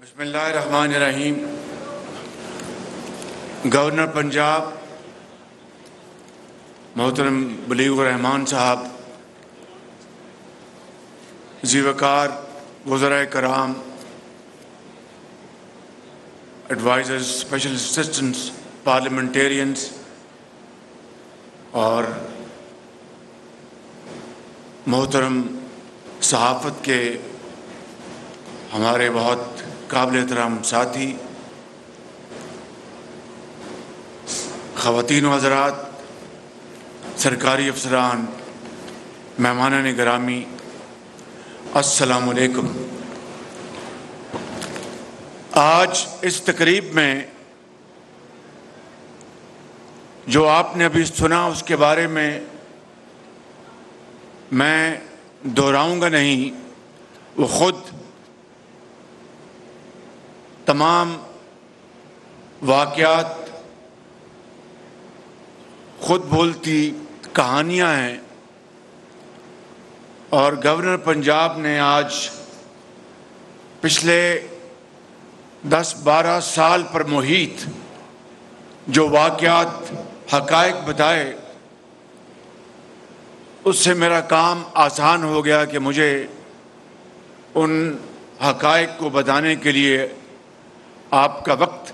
بسم اللہ الرحمن الرحیم۔ گورنر پنجاب محترم بلیغ الرحمان صاحب، ذی وقار وزرائے کرام، ایڈوائزرز، اسپیشل اسسٹنٹس، پارلیمنٹیرینز اور محترم صحافت کے ہمارے بہت قابل احترام ساتھی، خواتین و حضرات، سرکاری افسران، مہمانان گرامی، السلام علیکم۔ آج اس تقریب میں جو آپ نے ابھی سنا اس کے بارے میں دہراؤں گا نہیں، وہ خود تمام واقعات خود بولتی کہانیاں ہیں، اور گورنر پنجاب نے آج پچھلے 10-12 سال پر محیط جو واقعات، حقائق بتائے، اس سے میرا کام آسان ہو گیا کہ مجھے ان حقائق کو بتانے کے لیے آپ کا وقت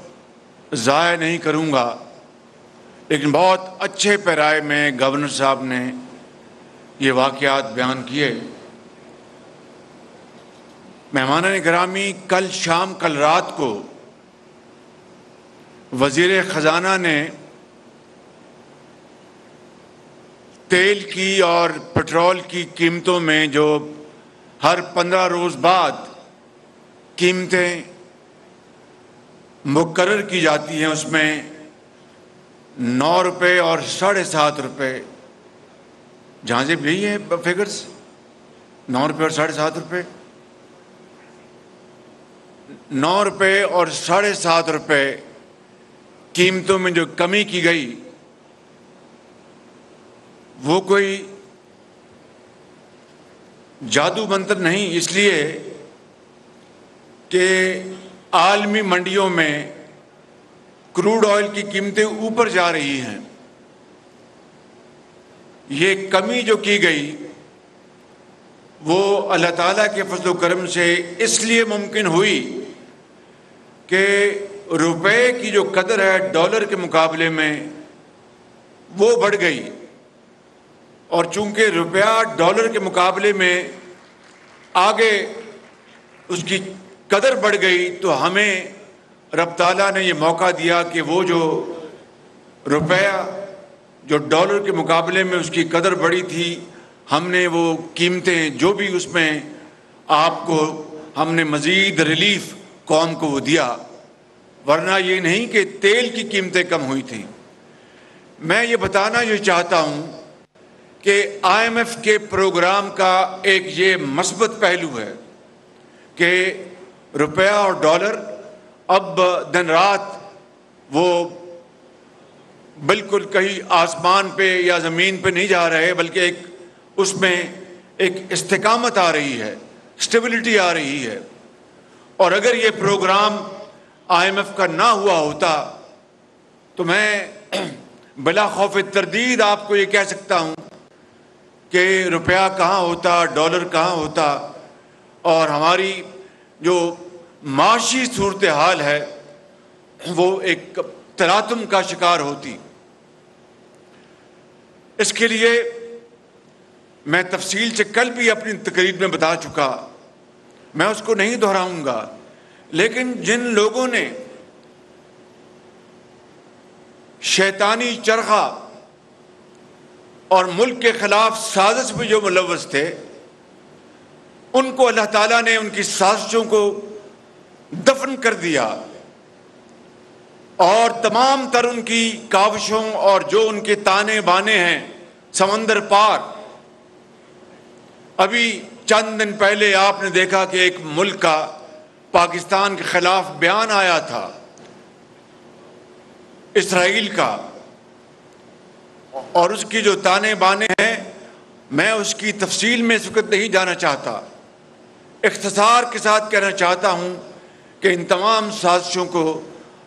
ضائع نہیں کروں گا، لیکن بہت اچھے پیرائے میں گورنر صاحب نے یہ واقعات بیان کیے۔ مہمانان گرامی، کل رات کو وزیر خزانہ نے تیل کی اور پٹرول کی قیمتوں میں جو ہر 15 روز بعد قیمتیں مقرر کی جاتی ہیں، اس میں 9 روپے اور 7.5 روپے، جہاں سے یہی ہے فگرز، 9 روپے اور 7.5 روپے، 9 روپے اور 7.5 روپے قیمتوں میں جو کمی کی گئی، وہ کوئی جادو منتر نہیں، اس لیے کہ عالمی منڈیوں میں کروڈ آئل کی قیمتیں اوپر جا رہی ہیں۔ یہ کمی جو کی گئی وہ اللہ تعالیٰ کے فضل و کرم سے اس لیے ممکن ہوئی کہ روپے کی جو قدر ہے ڈالر کے مقابلے میں وہ بڑھ گئی، اور چونکہ روپیہ ڈالر کے مقابلے میں آگے اس کی قدر بڑھ گئی، تو ہمیں رب تعالیٰ نے یہ موقع دیا کہ وہ جو روپیہ جو ڈالر کے مقابلے میں اس کی قدر بڑھی تھی، ہم نے وہ قیمتیں جو بھی اس میں آپ کو ہم نے مزید ریلیف قوم کو وہ دیا، ورنہ یہ نہیں کہ تیل کی قیمتیں کم ہوئی تھیں۔ میں یہ بتانا یہ چاہتا ہوں کہ IMF کے پروگرام کا ایک یہ مثبت پہلو ہے کہ روپیہ اور ڈالر اب دن رات وہ بالکل کہیں آسمان پہ یا زمین پہ نہیں جا رہے، بلکہ اس میں ایک استقامت آ رہی ہے، اسٹیبلٹی آ رہی ہے۔ اور اگر یہ پروگرام IMF کا نہ ہوا ہوتا تو میں بلا خوف تردید آپ کو یہ کہہ سکتا ہوں کہ روپیہ کہاں ہوتا، ڈالر کہاں ہوتا، اور ہماری جو معاشی صورتحال ہے وہ ایک تلاطم کا شکار ہوتی۔ اس کے لیے میں تفصیل سے کل بھی اپنی تقریر میں بتا چکا، میں اس کو نہیں دہراؤں گا، لیکن جن لوگوں نے شیطانی چرخہ اور ملک کے خلاف سازش میں جو ملوث تھے، ان کو اللہ تعالیٰ نے ان کی سازشوں کو دفن کر دیا، اور تمام تر ان کی کاوشوں اور جو ان کے تانے بانے ہیں سمندر پار۔ ابھی چند دن پہلے آپ نے دیکھا کہ ایک ملک کا پاکستان کے خلاف بیان آیا تھا، اسرائیل کا، اور اس کی جو تانے بانے ہیں میں اس کی تفصیل میں اس وقت نہیں جانا چاہتا، اختصار کے ساتھ کہنا چاہتا ہوں کہ ان تمام سازشوں کو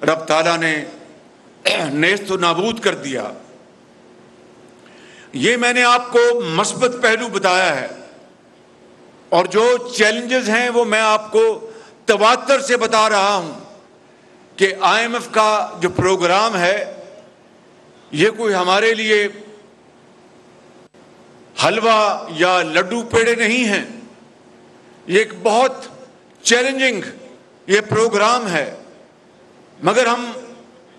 رب تعالیٰ نے نیست و نابود کر دیا۔ یہ میں نے آپ کو مثبت پہلو بتایا ہے، اور جو چیلنجز ہیں وہ میں آپ کو تواتر سے بتا رہا ہوں کہ IMF کا جو پروگرام ہے یہ کوئی ہمارے لیے حلوہ یا لڈو پیڑے نہیں ہیں، یہ ایک بہت چیلنجنگ یہ پروگرام ہے، مگر ہم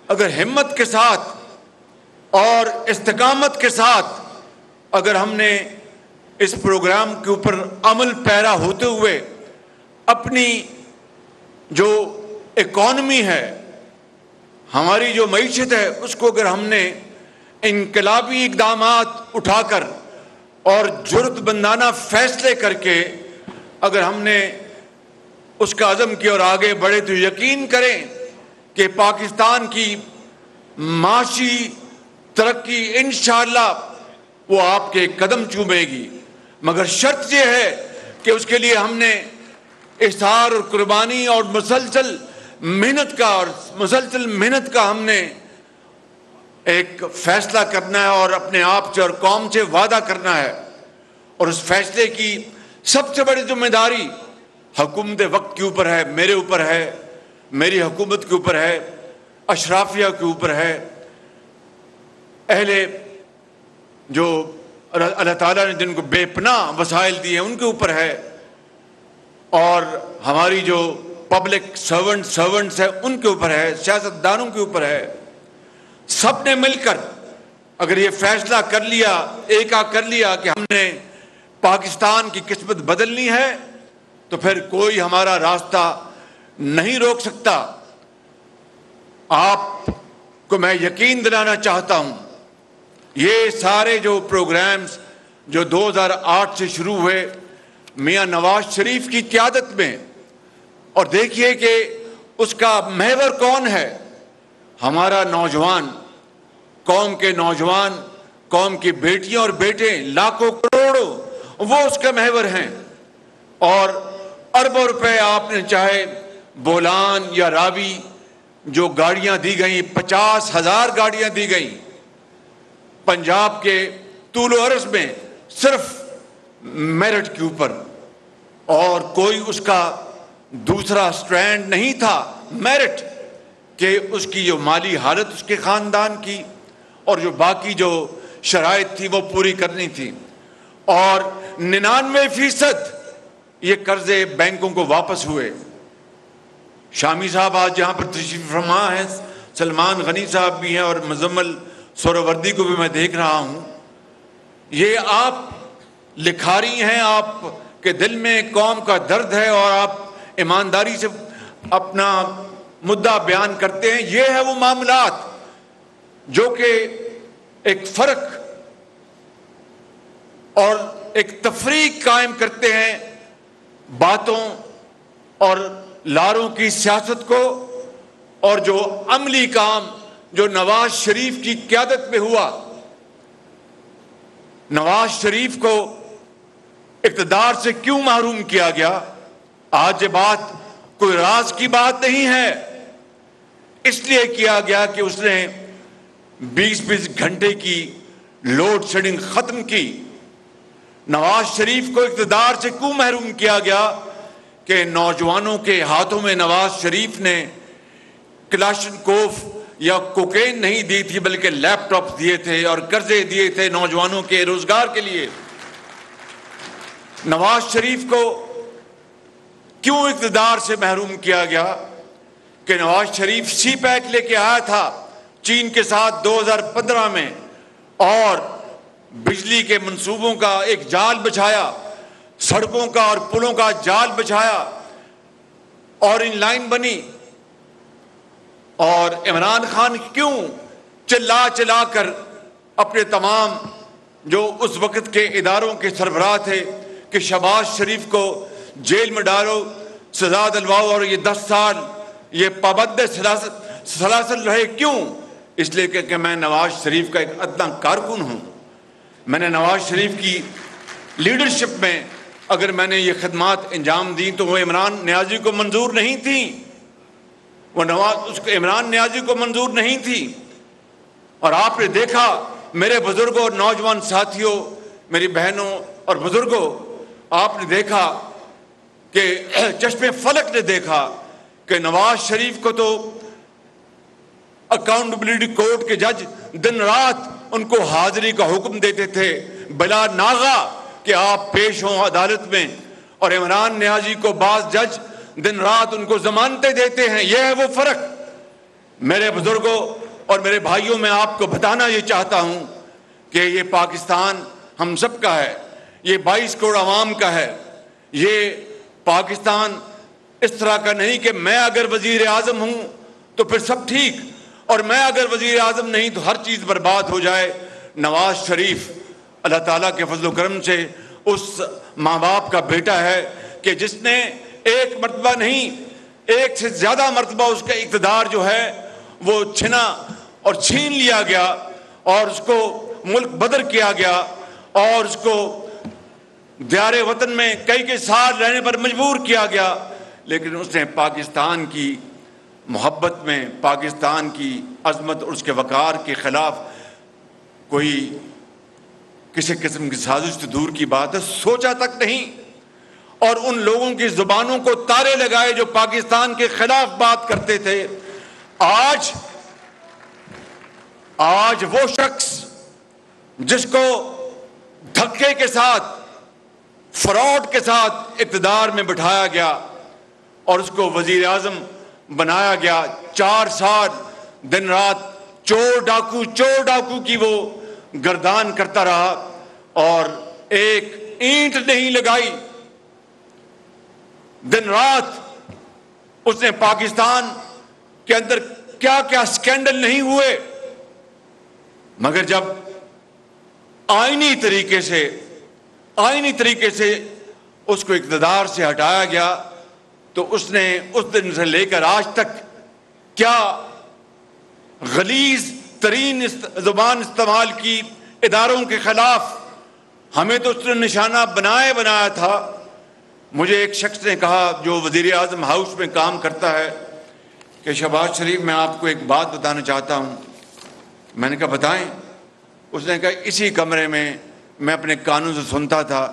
اگر ہمت کے ساتھ اور استقامت کے ساتھ اگر ہم نے اس پروگرام کے اوپر عمل پیرا ہوتے ہوئے اپنی جو اکانومی ہے، ہماری جو معیشت ہے، اس کو اگر ہم نے انقلابی اقدامات اٹھا کر اور جرأت مندانہ فیصلے کر کے اگر ہم نے اس کا عزم کیا اور آگے بڑھے تو یقین کریں کہ پاکستان کی معاشی ترقی انشاءاللہ وہ آپ کے قدم چومے گی، مگر شرط یہ ہے کہ اس کے لیے ہم نے اصرار اور قربانی اور مسلسل محنت کا ہم نے ایک فیصلہ کرنا ہے اور اپنے آپ سے اور قوم سے وعدہ کرنا ہے، اور اس فیصلے کی سب سے بڑی ذمہ داری حکومت وقت کے اوپر ہے، میرے اوپر ہے، میری حکومت کے اوپر ہے، اشرافیہ کے اوپر ہے، اہل جو اللہ تعالیٰ نے جن کو بے پناہ وسائل دیے ہیں ان کے اوپر ہے، اور ہماری جو پبلک سرونٹس ہیں ان کے اوپر ہے، سیاستدانوں کے اوپر ہے۔ سب نے مل کر اگر یہ فیصلہ کر لیا، کر لیا کہ ہم نے پاکستان کی قسمت بدلنی ہے تو پھر کوئی ہمارا راستہ نہیں روک سکتا۔ آپ کو میں یقین دلانا چاہتا ہوں، یہ سارے جو پروگرامز جو 2008 سے شروع ہوئے میاں نواز شریف کی قیادت میں، اور دیکھیے کہ اس کا محور کون ہے؟ ہمارا نوجوان، قوم کے نوجوان، قوم کی بیٹیاں اور بیٹے لاکھوں کروڑوں وہ اس کے محور ہیں، اور اربوں روپے آپ نے چاہے بولان یا راوی جو گاڑیاں دی گئیں، 50,000 گاڑیاں دی گئیں پنجاب کے طول و عرض میں صرف میرٹ کے اوپر، اور کوئی اس کا دوسرا سٹرینڈ نہیں تھا میرٹ کہ اس کی جو مالی حالت اس کے خاندان کی اور جو باقی جو شرائط تھی وہ پوری کرنی تھی، اور 99% یہ قرضے بینکوں کو واپس ہوئے۔ شامی صاحب آج جہاں پر تشریف فرما ہیں، سلمان غنی صاحب بھی ہیں اور مزمل سہروردی کو بھی میں دیکھ رہا ہوں، یہ آپ لکھاری ہیں، آپ کے دل میں قوم کا درد ہے اور آپ ایمانداری سے اپنا مدعا بیان کرتے ہیں۔ یہ ہے وہ معاملات جو کہ ایک فرق اور ایک تفریق قائم کرتے ہیں باتوں اور لاروں کی سیاست کو، اور جو عملی کام جو نواز شریف کی قیادت میں ہوا۔ نواز شریف کو اقتدار سے کیوں محروم کیا گیا؟ آج یہ بات کوئی راز کی بات نہیں ہے، اس لیے کیا گیا کہ اس نے 20 گھنٹے کی لوڈ شیڈنگ ختم کی۔ نواز شریف کو اقتدار سے کیوں محروم کیا گیا؟ کہ نوجوانوں کے ہاتھوں میں نواز شریف نے کلاشنکوف یا کوکین نہیں دی تھی، بلکہ لیپ ٹاپ دیے تھے اور قرضے دیے تھے نوجوانوں کے روزگار کے لیے۔ نواز شریف کو کیوں اقتدار سے محروم کیا گیا؟ کہ نواز شریف سی پیک لے کے آیا تھا چین کے ساتھ 2015 میں، اور بجلی کے منصوبوں کا ایک جال بچھایا، سڑکوں کا اور پلوں کا جال بچھایا، اور ان لائن بنی، اور عمران خان کیوں چلا کر اپنے تمام جو اس وقت کے اداروں کے سربراہ تھے کہ شہباز شریف کو جیل میں ڈالو، سزا دلواؤ، اور یہ 10 سال یہ پابند سلاسل رہے؟ کیوں؟ اس لیے کہ میں نواز شریف کا ایک ادنا کارکن ہوں۔ میں نے نواز شریف کی لیڈرشپ میں اگر میں نے یہ خدمات انجام دی تو وہ عمران نیازی کو منظور نہیں تھی، وہ اس کو عمران نیازی کو منظور نہیں تھی. اور آپ نے دیکھا میرے بزرگوں اور نوجوان ساتھیوں، میری بہنوں اور بزرگوں، آپ نے دیکھا کہ چشم فلک نے دیکھا کہ نواز شریف کو تو اکاؤنٹیبلٹی کورٹ کے جج دن رات ان کو حاضری کا حکم دیتے تھے بلا ناغہ کہ آپ پیش ہوں عدالت میں، اور عمران نیازی کو بعض جج دن رات ان کو ضمانتیں دیتے ہیں. یہ ہے وہ فرق. میرے بزرگوں اور میرے بھائیوں، میں آپ کو بتانا یہ چاہتا ہوں کہ یہ پاکستان ہم سب کا ہے، یہ 22 کروڑ عوام کا ہے. یہ پاکستان اس طرح کا نہیں کہ میں اگر وزیر اعظم ہوں تو پھر سب ٹھیک، اور میں اگر وزیر اعظم نہیں تو ہر چیز برباد ہو جائے. نواز شریف اللہ تعالیٰ کے فضل و کرم سے اس ماں باپ کا بیٹا ہے کہ جس نے ایک مرتبہ نہیں، ایک سے زیادہ مرتبہ اس کا اقتدار جو ہے وہ چھنا اور چھین لیا گیا، اور اس کو ملک بدر کیا گیا، اور اس کو دیار وطن میں کئی سال رہنے پر مجبور کیا گیا. لیکن اس نے پاکستان کی محبت میں، پاکستان کی عظمت اور اس کے وقار کے خلاف کوئی کسی قسم کی سازش تو دور کی بات ہے، سوچا تک نہیں. اور ان لوگوں کی زبانوں کو تارے لگائے جو پاکستان کے خلاف بات کرتے تھے. آج وہ شخص جس کو دھکے کے ساتھ، فراڈ کے ساتھ اقتدار میں بٹھایا گیا اور اس کو وزیر اعظم بنایا گیا، 4 سال دن رات چور ڈاکو کی وہ گردان کرتا رہا اور ایک اینٹ نہیں لگائی. دن رات اس نے پاکستان کے اندر کیا کیا سکینڈل نہیں ہوئے، مگر جب آئینی طریقے سے اس کو اقتدار سے ہٹایا گیا تو اس نے اس دن سے لے کر آج تک کیا غلیظ ترین زبان استعمال کی اداروں کے خلاف. ہمیں تو اس نے نشانہ بنایا تھا. مجھے ایک شخص نے کہا جو وزیر اعظم ہاؤس میں کام کرتا ہے کہ شہباز شریف میں آپ کو ایک بات بتانا چاہتا ہوں. میں نے کہا بتائیں. اس نے کہا اسی کمرے میں میں اپنے کانوں سے سنتا تھا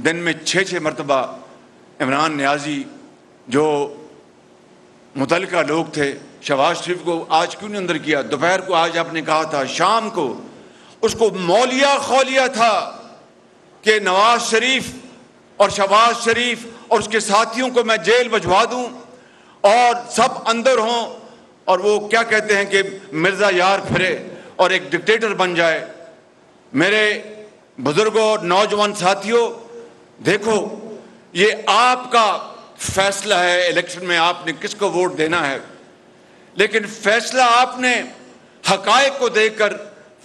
دن میں 6 مرتبہ عمران نیازی جو متعلقہ لوگ تھے، شہباز شریف کو آج کیوں نہیں اندر کیا، دوپہر کو آج آپ نے کہا تھا، شام کو اس کو مولیہ خولیا تھا کہ نواز شریف اور شہباز شریف اور اس کے ساتھیوں کو میں جیل بھجوا دوں اور سب اندر ہوں اور وہ کیا کہتے ہیں کہ مرزا یار پھرے اور ایک ڈکٹیٹر بن جائے. میرے بزرگوں اور نوجوان ساتھیوں، دیکھو یہ آپ کا فیصلہ ہے الیکشن میں آپ نے کس کو ووٹ دینا ہے، لیکن فیصلہ آپ نے حقائق کو دیکھ کر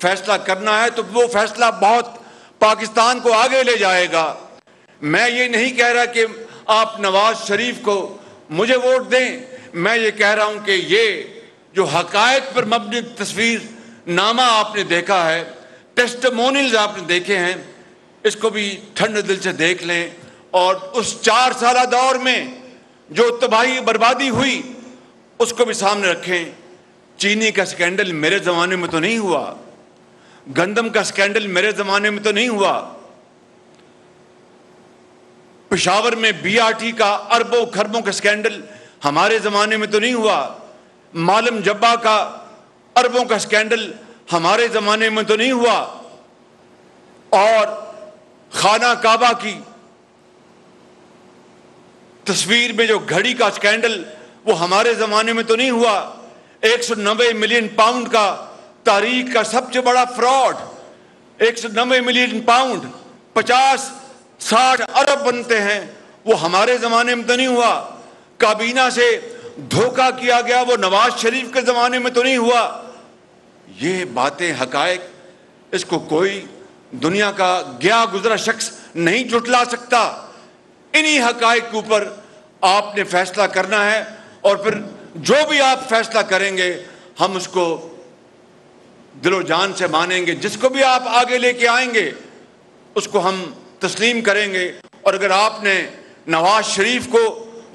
فیصلہ کرنا ہے تو وہ فیصلہ بہت پاکستان کو آگے لے جائے گا. میں یہ نہیں کہہ رہا کہ آپ نواز شریف کو مجھے ووٹ دیں، میں یہ کہہ رہا ہوں کہ یہ جو حقائق پر مبنی تصویر نامہ آپ نے دیکھا ہے، ٹیسٹمونیلز آپ نے دیکھے ہیں، اس کو بھی ٹھنڈے دل سے دیکھ لیں. اور اس 4 سالہ دور میں جو تباہی بربادی ہوئی اس کو بھی سامنے رکھیں. چینی کا سکینڈل میرے زمانے میں تو نہیں ہوا، گندم کا سکینڈل میرے زمانے میں تو نہیں ہوا، پشاور میں BRT کا اربوں کھربوں کا سکینڈل ہمارے زمانے میں تو نہیں ہوا، معلم جبا کا اربوں کا سکینڈل ہمارے زمانے میں تو نہیں ہوا، اور خانہ کعبہ کی تصویر میں جو گھڑی کا سکینڈل وہ ہمارے زمانے میں تو نہیں ہوا. 190 ملین پاؤنڈ کا تاریخ کا سب سے بڑا فراڈ، 190 ملین پاؤنڈ 50-60 ارب بنتے ہیں، وہ ہمارے زمانے میں تو نہیں ہوا. کابینہ سے دھوکہ کیا گیا، وہ نواز شریف کے زمانے میں تو نہیں ہوا. یہ باتیں حقائق، اس کو کوئی دنیا کا گیا گزرا شخص نہیں جھٹلا سکتا. انہی حقائق کے اوپر آپ نے فیصلہ کرنا ہے، اور پھر جو بھی آپ فیصلہ کریں گے ہم اس کو دل و جان سے مانیں گے. جس کو بھی آپ آگے لے کے آئیں گے اس کو ہم تسلیم کریں گے. اور اگر آپ نے نواز شریف کو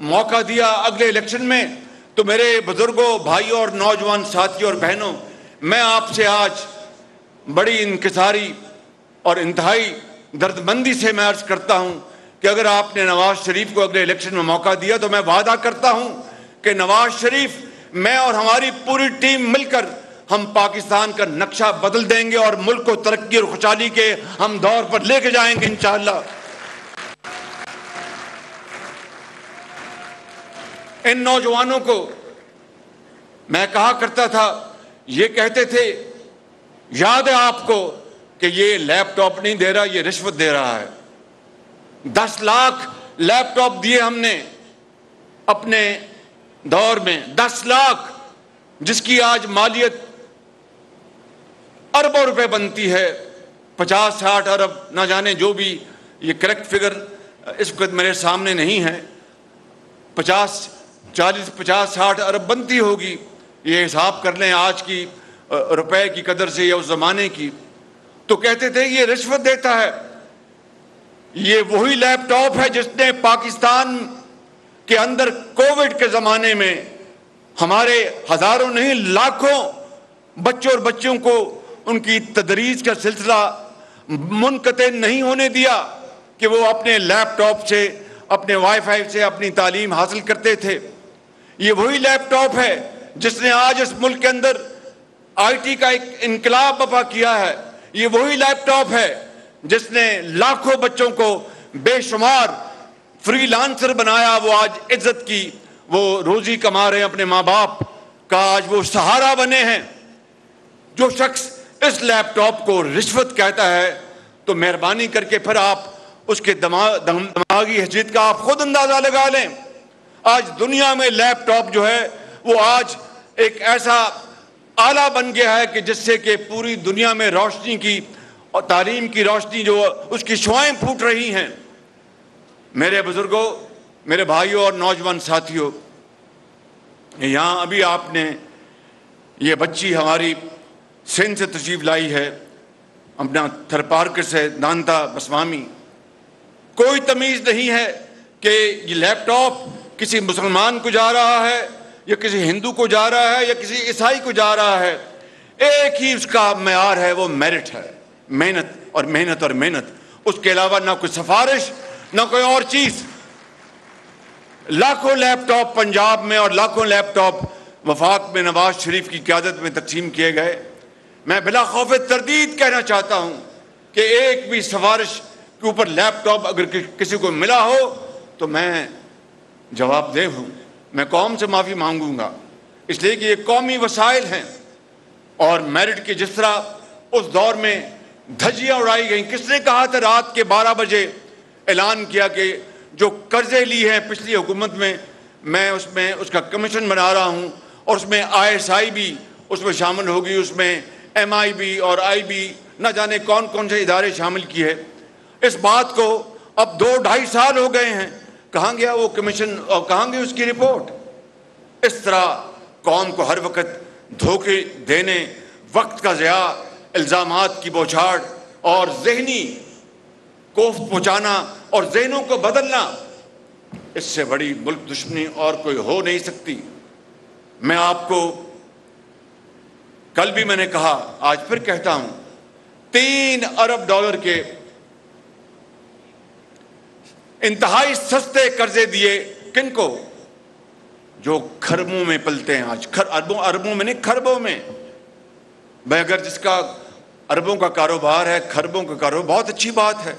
موقع دیا اگلے الیکشن میں تو میرے بزرگوں، بھائیوں اور نوجوان ساتھیوں اور بہنوں، میں آپ سے آج بڑی انکساری اور انتہائی دردمندی سے میں عرض کرتا ہوں کہ اگر آپ نے نواز شریف کو اگلے الیکشن میں موقع دیا تو میں وعدہ کرتا ہوں کہ نواز شریف، میں اور ہماری پوری ٹیم مل کر ہم پاکستان کا نقشہ بدل دیں گے اور ملک کو ترقی اور خوشحالی کے ہم دور پر لے کے جائیں گے انشاءاللہ۔ ان نوجوانوں کو میں کہا کرتا تھا، یہ کہتے تھے، یاد ہے آپ کو کہ یہ لیپ ٹاپ نہیں دے رہا، یہ رشوت دے رہا ہے۔ 10 لاکھ لیپ ٹاپ دیے ہم نے اپنے دور میں، 10 لاکھ، جس کی آج مالیت اربوں روپے بنتی ہے، 50-60 ارب، نہ جانے جو بھی، یہ کریکٹ فگر اس وقت میرے سامنے نہیں ہے، 50-60 ارب بنتی ہوگی، یہ حساب کر لیں آج کی روپے کی قدر سے یا اس زمانے کی۔ تو کہتے تھے یہ رشوت دیتا ہے۔ یہ وہی لیپ ٹاپ ہے جس نے پاکستان کے اندر کووڈ کے زمانے میں ہمارے ہزاروں نہیں لاکھوں بچوں اور بچیوں کو ان کی تدریس کا سلسلہ منقطع نہیں ہونے دیا کہ وہ اپنے لیپ ٹاپ سے، اپنے وائی فائی سے اپنی تعلیم حاصل کرتے تھے۔ یہ وہی لیپ ٹاپ ہے جس نے آج اس ملک کے اندر آئی ٹی کا ایک انقلاب برپا کیا ہے۔ یہ وہی لیپ ٹاپ ہے جس نے لاکھوں بچوں کو بے شمار فری لانسر بنایا، وہ آج عزت کی وہ روزی کما رہے ہیں، اپنے ماں باپ کا آج وہ سہارا بنے ہیں۔ جو شخص اس لیپ ٹاپ کو رشوت کہتا ہے تو مہربانی کر کے پھر آپ اس کے دماغی حیثیت کا آپ خود اندازہ لگا لیں۔ آج دنیا میں لیپ ٹاپ جو ہے وہ آج ایک ایسا آلہ بن گیا ہے کہ جس سے کہ پوری دنیا میں روشنی کی اور تعلیم کی روشنی جو اس کی شعائیں پھوٹ رہی ہیں۔ میرے بزرگوں، میرے بھائیوں اور نوجوان ساتھیوں، یہاں ابھی آپ نے یہ بچی ہماری سندھ سے تشریف لائی ہے، اپنا تھر پارکر سے، دانتا بسوامی۔ کوئی تمیز نہیں ہے کہ یہ لیپ ٹاپ کسی مسلمان کو جا رہا ہے یا کسی ہندو کو جا رہا ہے یا کسی عیسائی کو جا رہا ہے۔ ایک ہی اس کا معیار ہے، وہ میرٹ ہے، محنت اور محنت اور محنت، اس کے علاوہ نہ کوئی سفارش نہ کوئی اور چیز۔ لاکھوں لیپ ٹاپ پنجاب میں اور لاکھوں لیپ ٹاپ وفاق میں نواز شریف کی قیادت میں تقسیم کیے گئے۔ میں بلا خوف تردید کہنا چاہتا ہوں کہ ایک بھی سفارش کے اوپر لیپ ٹاپ اگر کسی کو ملا ہو تو میں جواب دہ ہوں، میں قوم سے معافی مانگوں گا، اس لیے کہ یہ قومی وسائل ہیں۔ اور میرٹ کی جس طرح اس دور میں دھجیاں اڑائی گئیں، کس نے کہا تھا رات کے 12 بجے اعلان کیا کہ جو قرضے لی ہیں پچھلی حکومت میں اس کا کمیشن بنا رہا ہوں، اور اس میں ISI بھی اس میں شامل ہوگی، اس میں MIB اور IB، نہ جانے کون کون سے ادارے شامل کیے۔ اس بات کو اب 2-2.5 سال ہو گئے ہیں، کہاں گیا وہ کمیشن اور کہاں گئی اس کی رپورٹ؟ اس طرح قوم کو ہر وقت دھوکے دینے، وقت کا ضیاع، الزامات کی بوچھاڑ اور ذہنی کوفت پہنچانا اور ذہنوں کو بدلنا، اس سے بڑی ملک دشمنی اور کوئی ہو نہیں سکتی۔ میں آپ کو کل بھی میں نے کہا، آج پھر کہتا ہوں، 3 ارب ڈالر کے انتہائی سستے قرضے دیے کن کو؟ جو کھربوں میں پلتے ہیں آج، اربوں میں نہیں، کھربوں میں۔ بھائی اگر جس کا اربوں کا کاروبار ہے، کھربوں کا کاروبار، بہت اچھی بات ہے،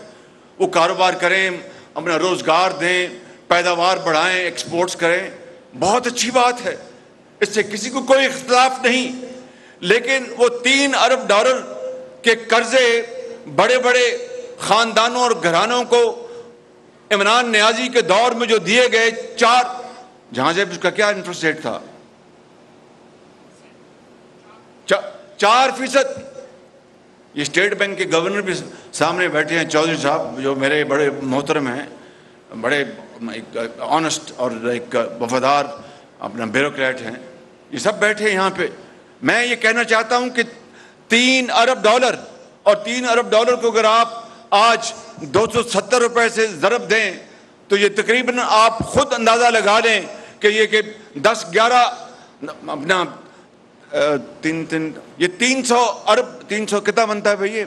وہ کاروبار کریں، اپنا روزگار دیں، پیداوار بڑھائیں، ایکسپورٹس کریں، بہت اچھی بات ہے، اس سے کسی کو کوئی اختلاف نہیں۔ لیکن وہ 3 ارب ڈالر کے قرضے بڑے بڑے خاندانوں اور گھرانوں کو عمران نیازی کے دور میں جو دیے گئے، جہاں سے اس کا کیا انٹرسٹ ریٹ تھا؟ 4%۔ یہ اسٹیٹ بینک کے گورنر بھی سامنے بیٹھے ہیں، چودھری صاحب، جو میرے بڑے محترم ہیں، بڑے ایک آنسٹ اور ایک وفادار اپنا بیوروکریٹ ہیں، یہ سب بیٹھے یہاں پہ۔ میں یہ کہنا چاہتا ہوں کہ 3 ارب ڈالر، اور 3 ارب ڈالر کو اگر آپ آج 270 روپے سے ضرب دیں تو یہ تقریباً آپ خود اندازہ لگا لیں کہ یہ کہ 10-11 اپنا یہ 300 ارب 300 کتنا بنتا ہے بھائی؟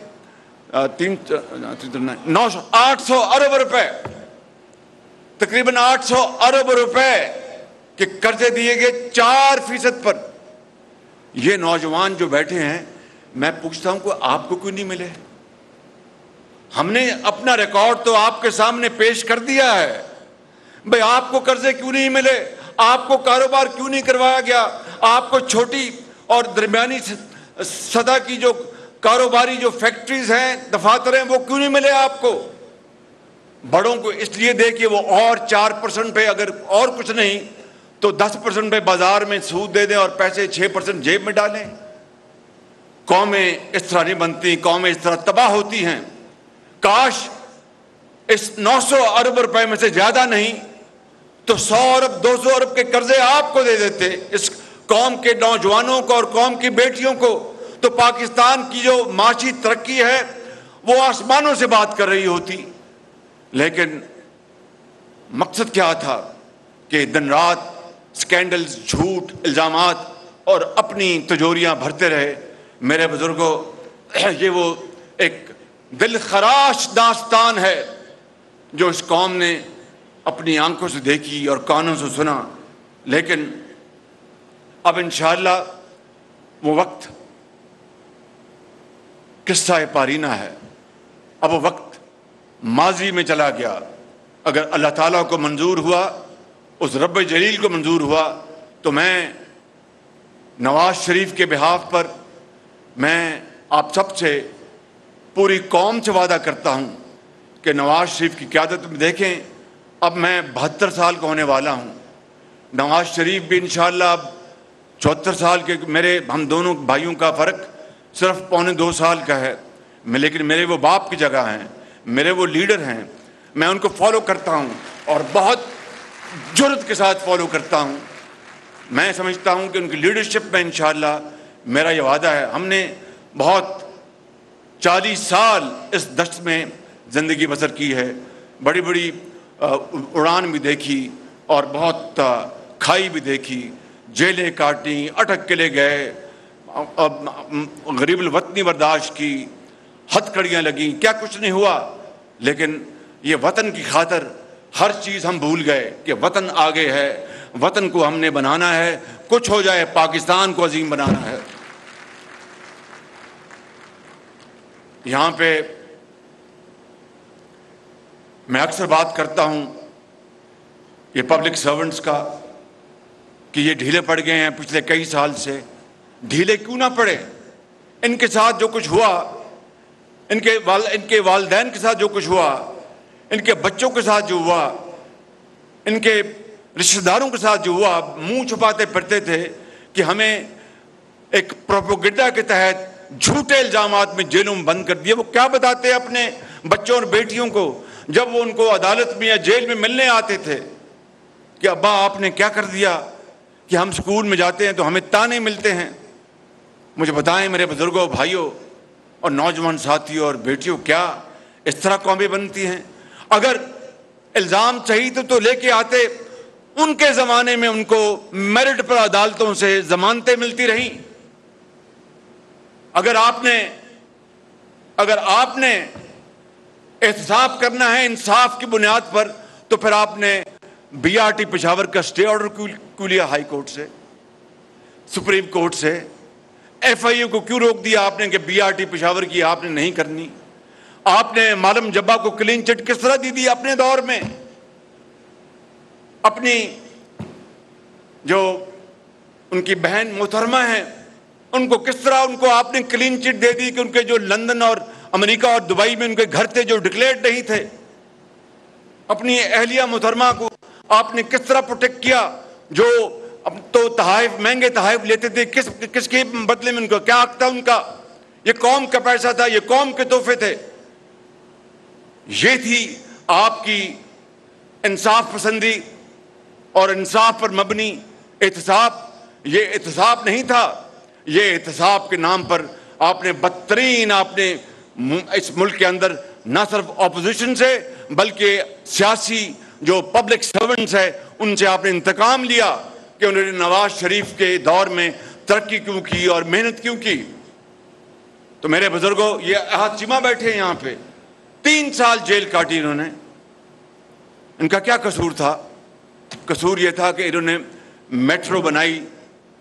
800 ارب روپے، تقریباً 800 ارب روپے کے قرضے دیے گئے 4% پر۔ یہ نوجوان جو بیٹھے ہیں، میں پوچھتا ہوں کہ آپ کو کیوں نہیں ملے؟ ہم نے اپنا ریکارڈ تو آپ کے سامنے پیش کر دیا ہے بھئی، آپ کو قرضے کیوں نہیں ملے؟ آپ کو کاروبار کیوں نہیں کروایا گیا؟ آپ کو چھوٹی اور درمیانی سطح کی جو کاروباری جو فیکٹریز ہیں، دفاتر ہیں، وہ کیوں نہیں ملے آپ کو؟ بڑوں کو اس لیے دے کہ وہ اور 4% پہ، اگر اور کچھ نہیں تو 10% پہ بازار میں سود دے دیں اور پیسے 6% جیب میں ڈالیں۔ قومیں اس طرح نہیں بنتی، قومیں اس طرح تباہ ہوتی ہیں۔ کاش اس 900 ارب روپے میں سے زیادہ نہیں تو 100 ارب 200 ارب کے قرضے آپ کو دے دیتے، اس قوم کے نوجوانوں کو اور قوم کی بیٹیوں کو، تو پاکستان کی جو معاشی ترقی ہے وہ آسمانوں سے بات کر رہی ہوتی۔ لیکن مقصد کیا تھا کہ دن رات سکینڈلز، جھوٹ، الزامات اور اپنی تجوریاں بھرتے رہے۔ میرے بزرگوں، یہ وہ ایک دل خراش داستان ہے جو اس قوم نے اپنی آنکھوں سے دیکھی اور کانوں سے سنا، لیکن اب انشاءاللہ وہ وقت قصہ پارینہ ہے، اب وہ وقت ماضی میں چلا گیا۔ اگر اللہ تعالیٰ کو منظور ہوا، اس رب جلیل کو منظور ہوا، تو میں نواز شریف کے بہاف پر میں آپ سب سے، پوری قوم سے وعدہ کرتا ہوں کہ نواز شریف کی قیادت میں دیکھیں، اب میں 72 سال کا ہونے والا ہوں، نواز شریف بھی انشاءاللہ اب 74 سال کے، ہم دونوں بھائیوں کا فرق صرف 1.25 سال کا ہے، لیکن میرے وہ باپ کی جگہ ہیں، میرے وہ لیڈر ہیں، میں ان کو فالو کرتا ہوں اور بہت جرأت کے ساتھ فالو کرتا ہوں۔ میں سمجھتا ہوں کہ ان کی لیڈرشپ میں انشاءاللہ میرا یہ وعدہ ہے۔ ہم نے بہت 40 سال اس دشت میں زندگی بسر کی ہے، بڑی بڑی اڑان بھی دیکھی اور بہت کھائی بھی دیکھی، جیلیں کاٹیں، اٹک قلعے گئے، غریب الوطنی برداشت کی، ہتھ کڑیاں لگیں، کیا کچھ نہیں ہوا، لیکن یہ وطن کی خاطر ہر چیز ہم بھول گئے کہ وطن آگے ہے، وطن کو ہم نے بنانا ہے، کچھ ہو جائے پاکستان کو عظیم بنانا ہے۔ یہاں پہ میں اکثر بات کرتا ہوں یہ پبلک سرونٹس کا کہ یہ ڈھیلے پڑ گئے ہیں پچھلے کئی سال سے۔ ڈھیلے کیوں نہ پڑے؟ ان کے ساتھ جو کچھ ہوا، ان کے والدین کے ساتھ جو کچھ ہوا، ان کے بچوں کے ساتھ جو ہوا، ان کے رشتہ داروں کے ساتھ جو ہوا، منہ چھپاتے پھرتے تھے کہ ہمیں ایک پروپیگنڈا کے تحت جھوٹے الزامات میں جیلوں میں بند کر دیا۔ وہ کیا بتاتے اپنے بچوں اور بیٹیوں کو جب وہ ان کو عدالت میں یا جیل میں ملنے آتے تھے کہ ابا آپ نے کیا کر دیا کہ ہم سکول میں جاتے ہیں تو ہمیں تانے ملتے ہیں؟ مجھے بتائیں میرے بزرگوں، بھائیوں اور نوجوان ساتھیوں اور بیٹیوں، کیا اس طرح قومیں بنتی ہیں؟ اگر الزام صحیح تو لے کے آتے، ان کے زمانے میں ان کو میرٹ پر عدالتوں سے ضمانتیں ملتی رہیں۔ اگر آپ نے احتساب کرنا ہے انصاف کی بنیاد پر، تو پھر آپ نے BRT پشاور کا اسٹے آرڈر کیوں لیا ہائی کورٹ سے، سپریم کورٹ سے؟ FIU کو کیوں روک دیا آپ نے کہ BRT پشاور کی آپ نے نہیں کرنی؟ آپ نے معلم جبا کو کلین چٹ کس طرح دی اپنے دور میں؟ اپنی جو ان کی بہن محترمہ ہیں ان کو کس طرح ان کو آپ نے کلین چٹ دے دی کہ ان کے جو لندن اور امریکہ اور دبئی میں ان کے گھر تھے جو ڈکلیئرڈ نہیں تھے؟ اپنی اہلیہ محترمہ کو آپ نے کس طرح پروٹیکٹ کیا؟ جو اب تو تحائف، مہنگے تحائف لیتے تھے، کس کے بدلے میں ان کو کیا حق تھا؟ ان کا یہ قوم کا پیسہ تھا، یہ قوم کے تحفے تھے۔ یہ تھی آپ کی انصاف پسندی اور انصاف پر مبنی احتساب۔ یہ احتساب نہیں تھا، یہ احتساب کے نام پر آپ نے بدترین، آپ نے اس ملک کے اندر نہ صرف اپوزیشن سے بلکہ سیاسی جو پبلک سرونٹس ہے ان سے آپ نے انتقام لیا کہ انہوں نے نواز شریف کے دور میں ترقی کیوں کی اور محنت کیوں کی. تو میرے بزرگوں، یہ ہاتھیما بیٹھے ہیں یہاں پہ، 3 سال جیل کاٹی انہوں نے. ان کا کیا قصور تھا؟ قصور یہ تھا کہ انہوں نے میٹرو بنائی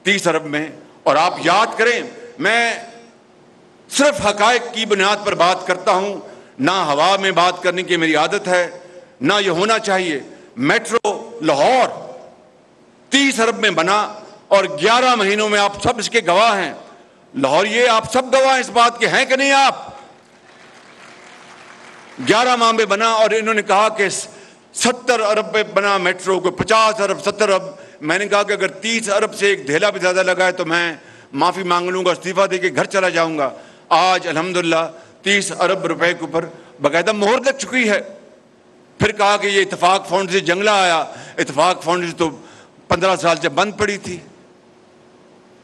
30 ارب میں. اور آپ یاد کریں، میں صرف حقائق کی بنیاد پر بات کرتا ہوں، نہ ہوا میں بات کرنے کی میری عادت ہے، نہ یہ ہونا چاہیے. میٹرو لاہور 30 ارب میں بنا اور 11 مہینوں میں آپ سب اس کے گواہ ہیں. لاہور، یہ آپ سب گواہ اس بات کے ہیں کہ نہیں؟ آپ 11 ماہ میں بنا اور انہوں نے کہا کہ 70 ارب پہ بنا میٹرو، کو 50 ارب 70 ارب. میں نے کہا کہ اگر 30 ارب سے ایک دھیلا بھی زیادہ لگا ہے تو میں معافی مانگ لوں گا، استعفیٰ دے کے گھر چلا جاؤں گا. آج الحمدللہ 30 ارب روپے کے اوپر باقاعدہ مہر لگ چکی ہے. پھر کہا کہ یہ اتفاق فنڈ سے جنگلہ آیا. اتفاق فنڈ تو 15 سال سے بند پڑی تھی،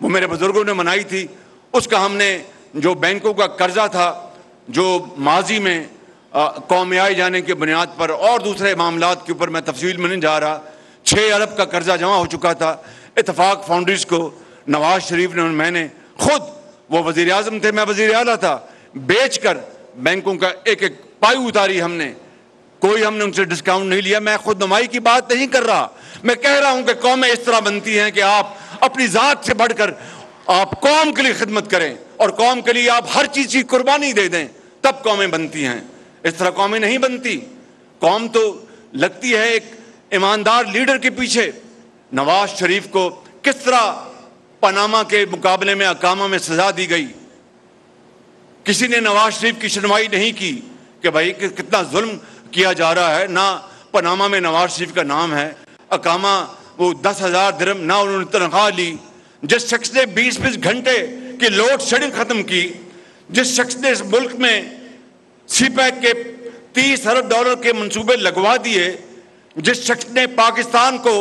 وہ میرے بزرگوں نے منائی تھی. اس کا ہم نے جو بینکوں کا قرضہ تھا، جو ماضی میں قومی آئے جانے کی بنیاد پر اور دوسرے معاملات کے اوپر میں تفصیل میں نہیں جا رہا، 6 ارب کا قرضہ جمع ہو چکا تھا. اتفاق فاؤنڈریز کو نواز شریف نے، میں نے خود، وہ وزیر اعظم تھے، میں وزیر اعلیٰ تھا، بیچ کر بینکوں کا ایک ایک پائی اتاری ہم نے. کوئی ہم نے ان سے ڈسکاؤنٹ نہیں لیا. میں خود نمائی کی بات نہیں کر رہا، میں کہہ رہا ہوں کہ قومیں اس طرح بنتی ہیں کہ آپ اپنی ذات سے بڑھ کر آپ قوم کے لیے خدمت کریں اور قوم کے لیے آپ ہر چیز کی قربانی دے دیں، تب قومیں بنتی ہیں. اس طرح قومیں نہیں بنتی. قوم تو لگتی ہے ایک ایماندار لیڈر کے پیچھے. نواز شریف کو کس طرح پاناما کے مقابلے میں اقامہ میں سزا دی گئی، کسی نے نواز شریف کی سنوائی نہیں کی کہ بھائی کتنا ظلم کیا جا رہا ہے. نہ پاناما میں نواز شریف کا نام ہے. اقامہ وہ 10,000 درہم نہ انہوں نے تنخواہ لی. جس شخص نے 20 گھنٹے کی لوڈ شیڈنگ ختم کی، جس شخص نے اس ملک میں سی پیک کے 30 ارب ڈالر کے منصوبے لگوا دیے، جس شخص نے پاکستان کو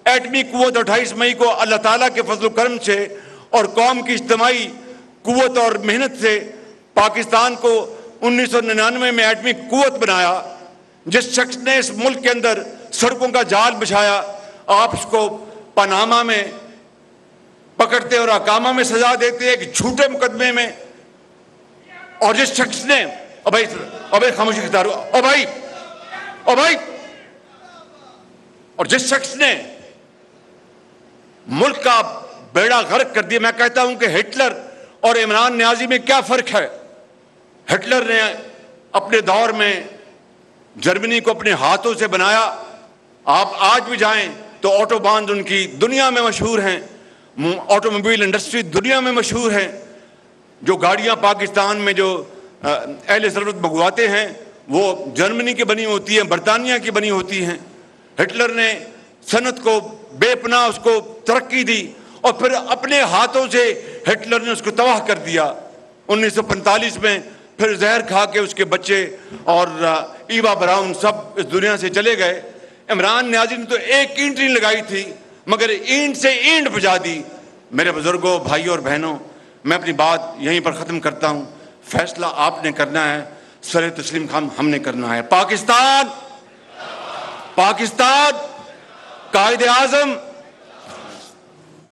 ایٹمی قوت 28 مئی کو اللہ تعالیٰ کے فضل و کرم سے اور قوم کی اجتماعی قوت اور محنت سے پاکستان کو 1999 میں ایٹمی قوت بنایا، جس شخص نے اس ملک کے اندر سڑکوں کا جال بچھایا، آپ اس کو پاناما میں پکڑتے اور اقامہ میں سزا دیتے ایک جھوٹے مقدمے میں. اور جس شخص نے خاموشی اختیار ہو بھائی اور جس شخص نے ملک کا بیڑا غرق کر دیا. میں کہتا ہوں کہ ہٹلر اور عمران نیازی میں کیا فرق ہے؟ ہٹلر نے اپنے دور میں جرمنی کو اپنے ہاتھوں سے بنایا. آپ آج بھی جائیں تو آٹو باند ان کی دنیا میں مشہور ہیں، آٹو موبائل انڈسٹری دنیا میں مشہور ہیں. جو گاڑیاں پاکستان میں جو اہل ضرورت منگواتے ہیں وہ جرمنی کی بنی ہوتی ہیں، برطانیہ کی بنی ہوتی ہیں. ہٹلر نے صنعت کو بے پناہ اس کو ترقی دی اور پھر اپنے ہاتھوں سے ہٹلر نے اس کو تباہ کر دیا. 1945 میں پھر زہر کھا کے اس کے بچے اور ایوا براؤن سب اس دنیا سے چلے گئے. عمران نیازی نے تو ایک اینٹ نہیں لگائی تھی مگر اینٹ سے اینٹ بجا دی. میرے بزرگوں، بھائیوں اور بہنوں، میں اپنی بات یہیں پر ختم کرتا ہوں. فیصلہ آپ نے کرنا ہے، سر تسلیم خام ہم نے کرنا ہے. پاکستان قائد اعظم